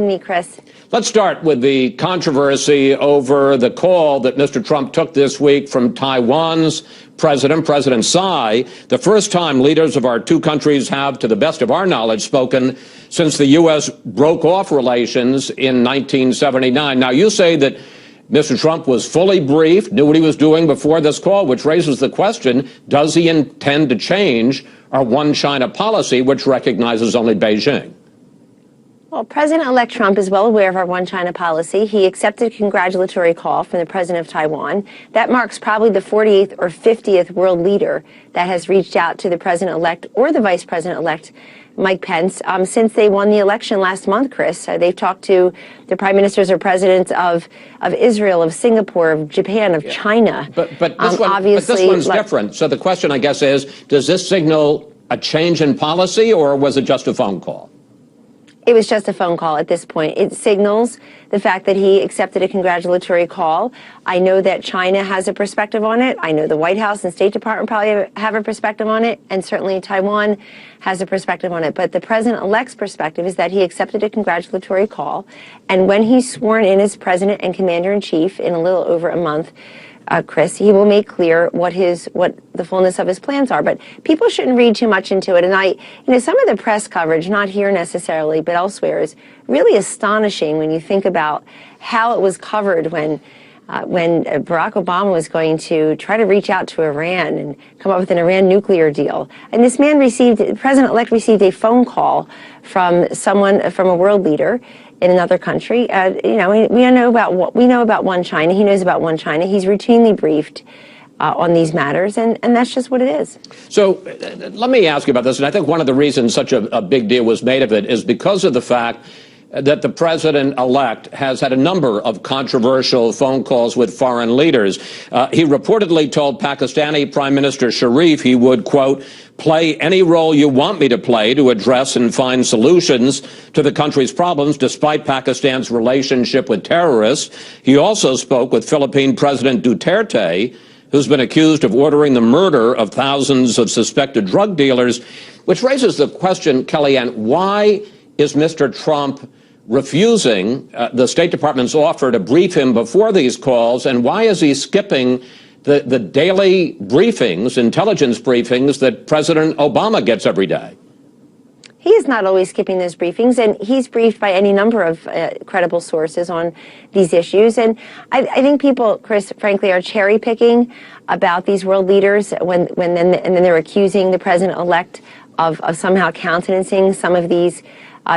Me, Chris. Let's start with the controversy over the call that Mr. Trump took this week from Taiwan's President Tsai, the first time leaders of our two countries have, to the best of our knowledge, spoken since the U.S. broke off relations in 1979. Now, you say that Mr. Trump was fully briefed, knew what he was doing before this call, which raises the question, does he intend to change our one China policy, which recognizes only Beijing? Well, President-elect Trump is well aware of our one China policy. He accepted a congratulatory call from the president of Taiwan. That marks probably the 48th or 50th world leader that has reached out to the president-elect or the vice president-elect, Mike Pence, since they won the election last month, Chris. They've talked to the prime ministers or presidents of Israel, of Singapore, of Japan, of China. But this one's different. So the question, I guess, is, does this signal a change in policy, or was it just a phone call? It was just a phone call at this point. It signals the fact that he accepted a congratulatory call. I know that China has a perspective on it. I know the White House and State Department probably have a perspective on it, and certainly Taiwan has a perspective on it. But the president-elect's perspective is that he accepted a congratulatory call, and when he's sworn in as president and commander-in-chief in a little over a month, Chris, he will make clear what the fullness of his plans are. But people shouldn't read too much into it. And some of the press coverage, not here necessarily, but elsewhere, is really astonishing when you think about how it was covered when Barack Obama was going to try to reach out to Iran and come up with an Iran nuclear deal. And this man the president-elect received a phone call from a world leader in another country. We know about one China. He knows about one China. He's routinely briefed on these matters, and that's just what it is. So let me ask you about this. And I think one of the reasons such a big deal was made of it is because of the fact that the president-elect has had a number of controversial phone calls with foreign leaders. He reportedly told Pakistani Prime Minister Sharif he would, quote, play any role you want me to play to address and find solutions to the country's problems, despite Pakistan's relationship with terrorists. He also spoke with Philippine President Duterte, who's been accused of ordering the murder of thousands of suspected drug dealers, which raises the question, Kellyanne, why is Mr. Trump refusing the State Department's offer to brief him before these calls, and why is he skipping the daily briefings, intelligence briefings, that President Obama gets every day? He is not always skipping those briefings, and he's briefed by any number of credible sources on these issues. And I think people, Chris, frankly, are cherry picking about these world leaders and then they're accusing the president-elect of somehow countenancing some of these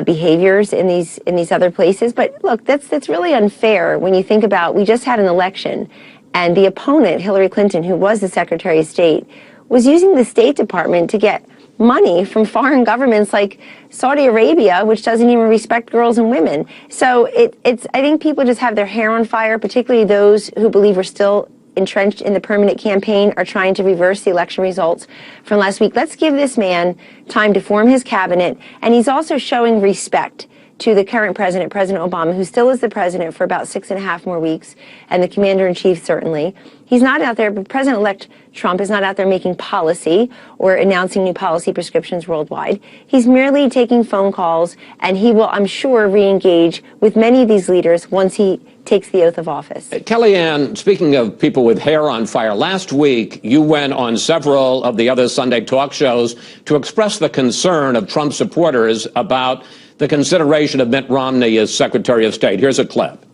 behaviors in these other places. But look, that's really unfair when you think about, we just had an election, and the opponent, Hillary Clinton, who was the Secretary of State, was using the State Department to get money from foreign governments like Saudi Arabia, which doesn't even respect girls and women. So I think people just have their hair on fire, particularly those who believe we're still entrenched in the permanent campaign, are trying to reverse the election results from last week. Let's give this man time to form his cabinet. And he's also showing respect to the current president, President Obama, who still is the president for about 6.5 more weeks, and the commander-in-chief certainly. He's not out there, but President-elect Trump is not out there making policy or announcing new policy prescriptions worldwide. He's merely taking phone calls, and he will, I'm sure, re-engage with many of these leaders once he takes the oath of office. Kellyanne, speaking of people with hair on fire, last week you went on several of the other Sunday talk shows to express the concern of Trump supporters about the consideration of Mitt Romney as Secretary of State. Here's a clip.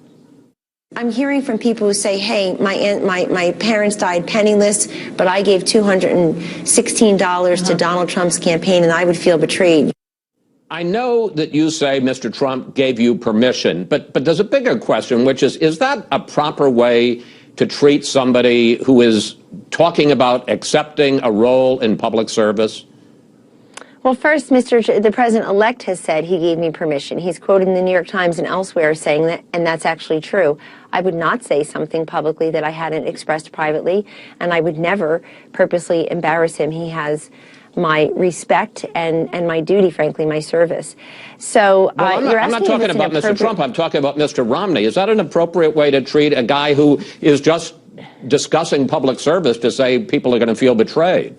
I'm hearing from people who say, hey, my parents died penniless, but I gave $216 to Donald Trump's campaign, and I would feel betrayed. I know that you say Mr. Trump gave you permission, but there's a bigger question, which is that a proper way to treat somebody who is talking about accepting a role in public service? Well, first, the president-elect has said he gave me permission. He's quoted in the New York Times and elsewhere saying that, and that's actually true. I would not say something publicly that I hadn't expressed privately, and I would never purposely embarrass him. He has my respect and my duty, frankly, my service. So I'm not talking about Mr. Trump. I'm talking about Mr. Romney. Is that an appropriate way to treat a guy who is just discussing public service to say people are going to feel betrayed?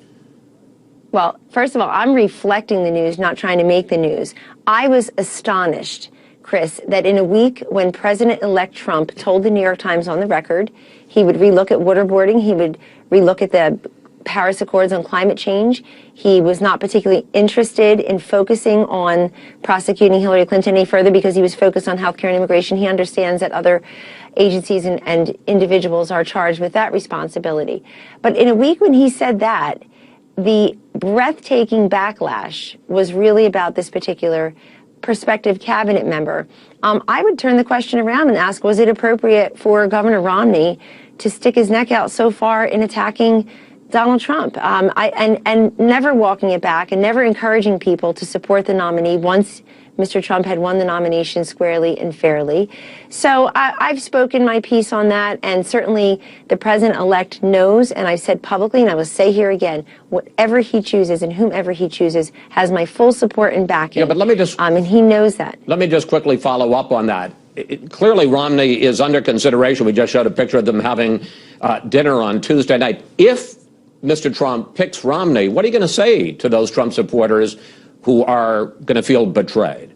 Well, first of all, I'm reflecting the news, not trying to make the news. I was astonished, Chris, that in a week when President-elect Trump told the New York Times on the record he would relook at waterboarding, he would relook at the Paris Accords on climate change. He was not particularly interested in focusing on prosecuting Hillary Clinton any further because he was focused on healthcare and immigration. He understands that other agencies and individuals are charged with that responsibility. But in a week when he said that, the breathtaking backlash was really about this particular prospective cabinet member. I would turn the question around and ask, was it appropriate for Governor Romney to stick his neck out so far in attacking Donald Trump, and never walking it back and never encouraging people to support the nominee once Mr. Trump had won the nomination squarely and fairly. So I've spoken my piece on that, and certainly the president-elect knows, and I've said publicly, and I will say here again, whatever he chooses and whomever he chooses has my full support and backing. Yeah, but let me just... and he knows that. Let me just quickly follow up on that. Clearly, Romney is under consideration. We just showed a picture of them having dinner on Tuesday night. If Mr. Trump picks Romney, what are you going to say to those Trump supporters who are going to feel betrayed?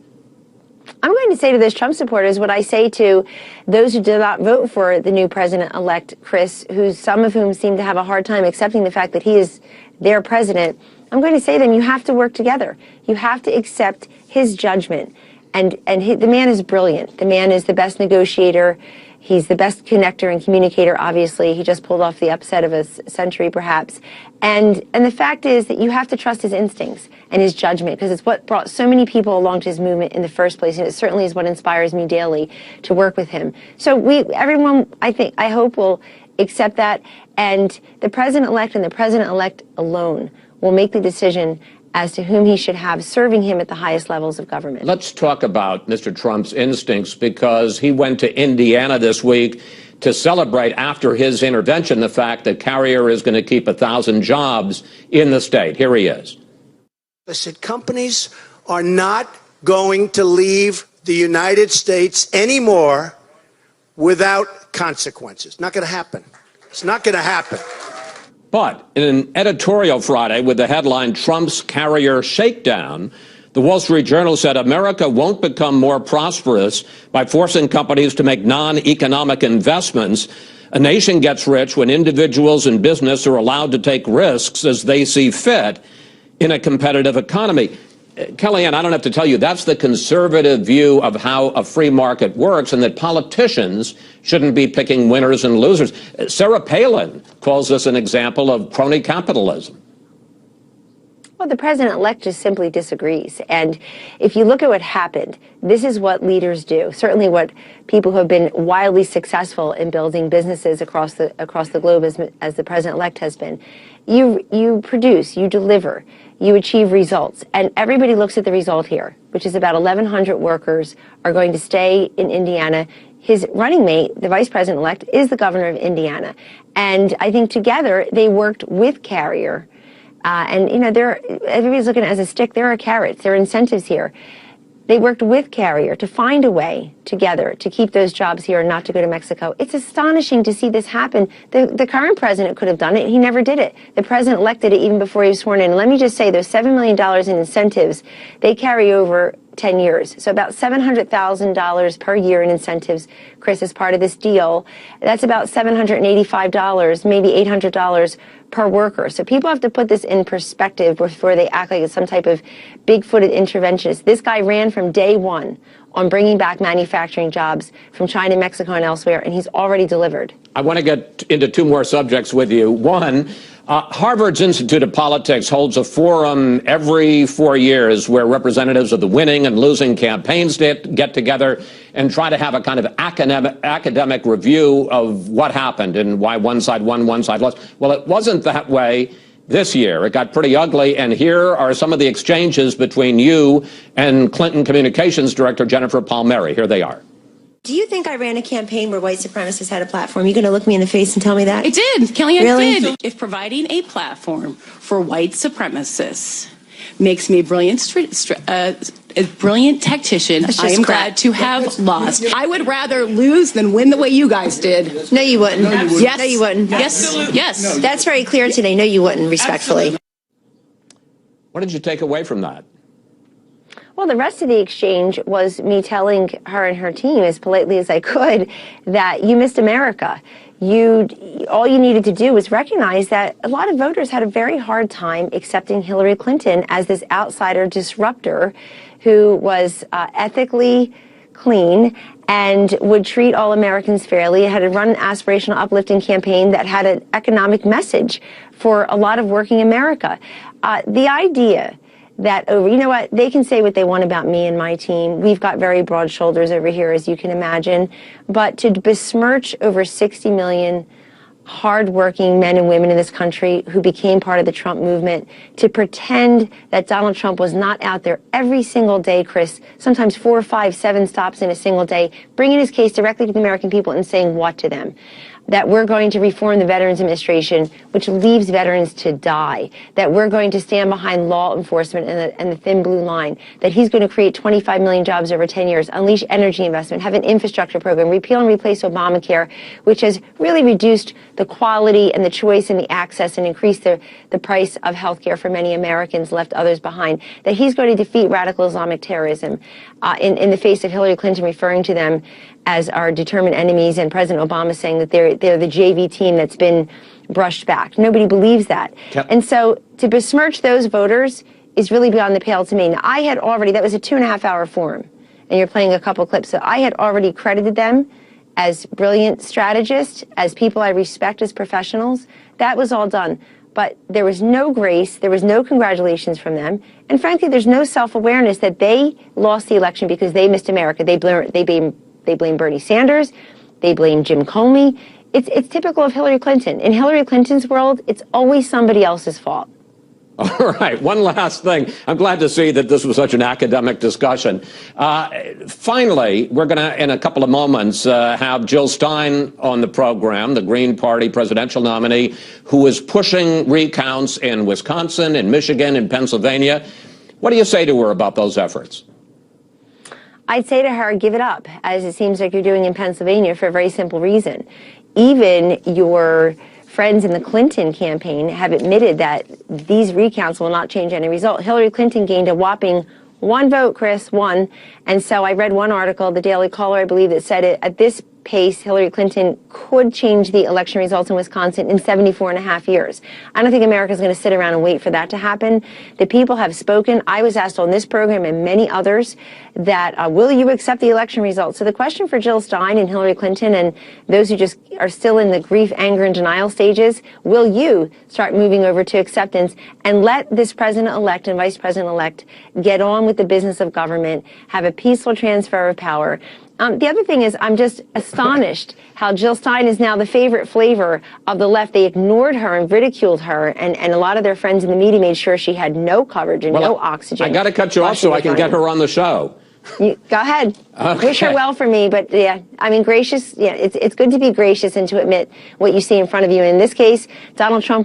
I'm going to say to those Trump supporters what I say to those who did not vote for the new president-elect, Chris, some of whom seem to have a hard time accepting the fact that he is their president. I'm going to say to them, you have to work together. You have to accept his judgment. The man is brilliant. The man is the best negotiator. He's the best connector and communicator, obviously. He just pulled off the upset of a century, perhaps. And the fact is that you have to trust his instincts and his judgment, because it's what brought so many people along to his movement in the first place, and it certainly is what inspires me daily to work with him. So everyone, I hope, will accept that, and the president-elect and the president-elect alone will make the decision as to whom he should have serving him at the highest levels of government. Let's talk about Mr. Trump's instincts, because he went to Indiana this week to celebrate, after his intervention, the fact that Carrier is going to keep 1,000 jobs in the state. Here he is. Listen, companies are not going to leave the United States anymore without consequences. Not going to happen. It's not going to happen. But in an editorial Friday with the headline, Trump's Carrier Shakedown, the Wall Street Journal said America won't become more prosperous by forcing companies to make non-economic investments. A nation gets rich when individuals and business are allowed to take risks as they see fit in a competitive economy. Kellyanne, I don't have to tell you, that's the conservative view of how a free market works, and that politicians shouldn't be picking winners and losers. Sarah Palin calls this an example of crony capitalism. Well, the president-elect just simply disagrees. And if you look at what happened, this is what leaders do. Certainly what people who have been wildly successful in building businesses across the globe, as the president-elect has been. You produce, you deliver, you achieve results. And everybody looks at the result here, which is about 1,100 workers are going to stay in Indiana. His running mate, the vice president-elect, is the governor of Indiana. And I think together they worked with Carrier. And, you know, everybody's looking at it as a stick. There are carrots. There are incentives here. They worked with Carrier to find a way together to keep those jobs here and not to go to Mexico. It's astonishing to see this happen. The current president could have done it. He never did it. The president elected it even before he was sworn in. And let me just say, those $7 million in incentives, they carry over 10 years. So about $700,000 per year in incentives, Chris, as part of this deal. That's about $785, maybe $800 per worker. So people have to put this in perspective before they act like it's some type of big-footed interventionist. This guy ran from day one on bringing back manufacturing jobs from China, Mexico, and elsewhere, and he's already delivered. I want to get into two more subjects with you. One, Harvard's Institute of Politics holds a forum every 4 years where representatives of the winning and losing campaigns get together and try to have a kind of academic review of what happened and why one side won, one side lost. Well, it wasn't that way this year. It got pretty ugly, and here are some of the exchanges between you and Clinton Communications Director Jennifer Palmieri. Here they are. Do you think I ran a campaign where white supremacists had a platform? You going to look me in the face and tell me that? I did. Kellyanne really? did. If providing a platform for white supremacists makes me a brilliant tactician, I am glad to have lost. I would rather lose than win the way you guys did. No, you wouldn't. Yes. No, you wouldn't. Yes. Yes. That's very clear today. No, you wouldn't, respectfully. What did you take away from that? Well, the rest of the exchange was me telling her and her team as politely as I could that you missed America. All you needed to do was recognize that a lot of voters had a very hard time accepting Hillary Clinton as this outsider disruptor who was ethically clean and would treat all Americans fairly, had run an aspirational, uplifting campaign that had an economic message for a lot of working America. The idea that you know what, they can say what they want about me and my team. We've got very broad shoulders over here, as you can imagine. But to besmirch over 60 million hardworking men and women in this country who became part of the Trump movement, to pretend that Donald Trump was not out there every single day, Chris, sometimes 4, 5, 7 stops in a single day, bringing his case directly to the American people and saying what to them? That we're going to reform the Veterans Administration, which leaves veterans to die, that we're going to stand behind law enforcement and the thin blue line, that he's going to create 25 million jobs over 10 years, unleash energy investment, have an infrastructure program, repeal and replace Obamacare, which has really reduced the quality and the choice and the access and increased the price of health care for many Americans, left others behind, that he's going to defeat radical Islamic terrorism in the face of Hillary Clinton referring to them as our determined enemies, and President Obama saying that they're the JV team that's been brushed back. Nobody believes that. Yep. And so to besmirch those voters is really beyond the pale to me. Now, I had already, that was a 2.5-hour forum, and you're playing a couple clips, so I had already credited them as brilliant strategists, as people I respect as professionals. That was all done. But there was no grace, there was no congratulations from them, and frankly, there's no self-awareness that they lost the election because they missed America. They blame Bernie Sanders. They blame Jim Comey. It's typical of Hillary Clinton. In Hillary Clinton's world, it's always somebody else's fault. All right. One last thing. I'm glad to see that this was such an academic discussion. Finally, we're going to, in a couple of moments, have Jill Stein on the program, the Green Party presidential nominee, who is pushing recounts in Wisconsin, in Michigan, in Pennsylvania. What do you say to her about those efforts? I'd say to her, give it up, as it seems like you're doing in Pennsylvania, for a very simple reason. Even your friends in the Clinton campaign have admitted that these recounts will not change any result. Hillary Clinton gained a whopping 1 vote, Chris, 1. And so I read one article, the Daily Caller, I believe, that said at this pace, Hillary Clinton could change the election results in Wisconsin in 74.5 years. I don't think America's going to sit around and wait for that to happen. The people have spoken. I was asked on this program and many others that will you accept the election results? So the question for Jill Stein and Hillary Clinton and those who just are still in the grief, anger, and denial stages, will you start moving over to acceptance and let this president-elect and vice president-elect get on with the business of government, have a peaceful transfer of power? The other thing is, I'm just astonished how Jill Stein is now the favorite flavor of the left. They ignored her and ridiculed her, and a lot of their friends in the media made sure she had no coverage and no oxygen. I got to cut you off so I can get her on the show. Go ahead. Okay. Wish her well for me, but yeah, I mean, gracious. Yeah, it's good to be gracious and to admit what you see in front of you. And in this case, Donald Trump